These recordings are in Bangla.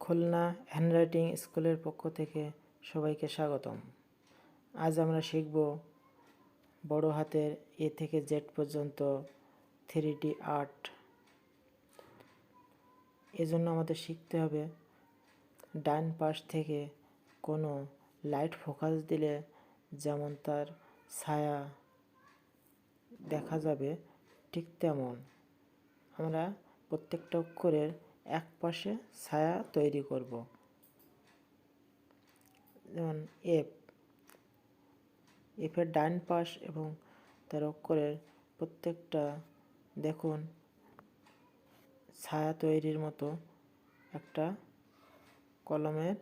খুলনা হ্যান্ডরাইটিং স্কুলের পক্ষ থেকে সবাইকে স্বাগতম। আজ আমরা শিখব বড় হাতের এ থেকে জেড পর্যন্ত 3D আর্ট। এজন্য আমাদের শিখতে হবে ডান পাশ থেকে কোনো লাইট ফোকাস দিলে যেমন তার ছায়া দেখা যাবে, ঠিক তেমন আমরা প্রত্যেকটা অক্ষরের এক পাশে ছায়া তৈরি করব। যেমন এফের ডান পাশ এবং তার অক্ষরের প্রত্যেকটা দেখুন ছায়া তৈরির মতো একটা কলমের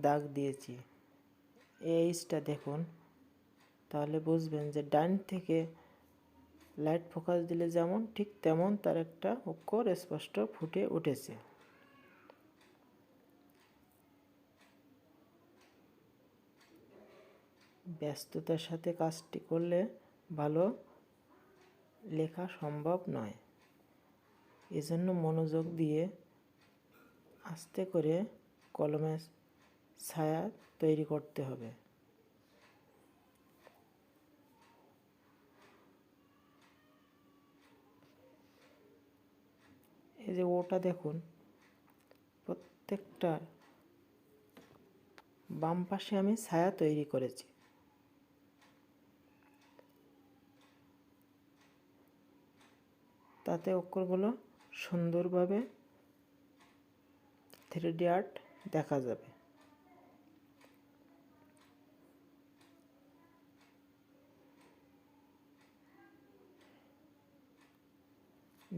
দাগ দিয়েছি। এইচটা দেখুন, তাহলে বুঝবেন যে ডান থেকে লাইট ফোকাস দিলে যেমন ঠিক তেমন তার একটা অক্ষর স্পষ্ট ফুটে উঠেছে। ব্যস্ততার সাথে কাজটি করলে ভালো লেখা সম্ভব নয়। এজন্য মনোযোগ দিয়ে আস্তে করে কলমের ছায়া তৈরি করতে হবে। এই যে ওটা দেখুন, প্রত্যেকটা বাম পাশে আমি ছায়া তৈরি করেছি। তাতে অক্ষরগুলো সুন্দরভাবে 3D আর্ট দেখা যাবে।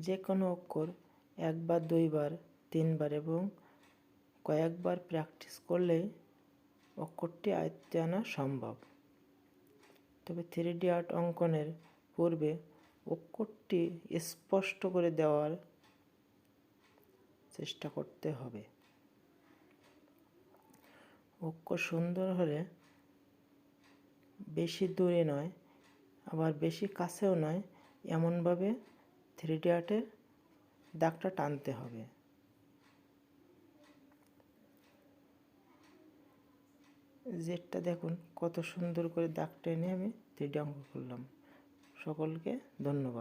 যে কোনো অক্ষর একবার, দুইবার, তিনবার এবং কয়েকবার প্র্যাকটিস করলেই অক্ষরটি আয়ত্তে আনা সম্ভব। তবে 3D আর্ট অঙ্কনের পূর্বে অক্ষরটি স্পষ্ট করে দেওয়ার চেষ্টা করতে হবে। অক্ষর সুন্দর হলে বেশি দূরে নয়, আবার বেশি কাছেও নয়, এমনভাবে 3D আর্টের দাগটা টানতে হবে। জেডটা দেখুন কত সুন্দর করে দাগ টেনে আমি 3D অঙ্ক করলাম। সকলকে ধন্যবাদ।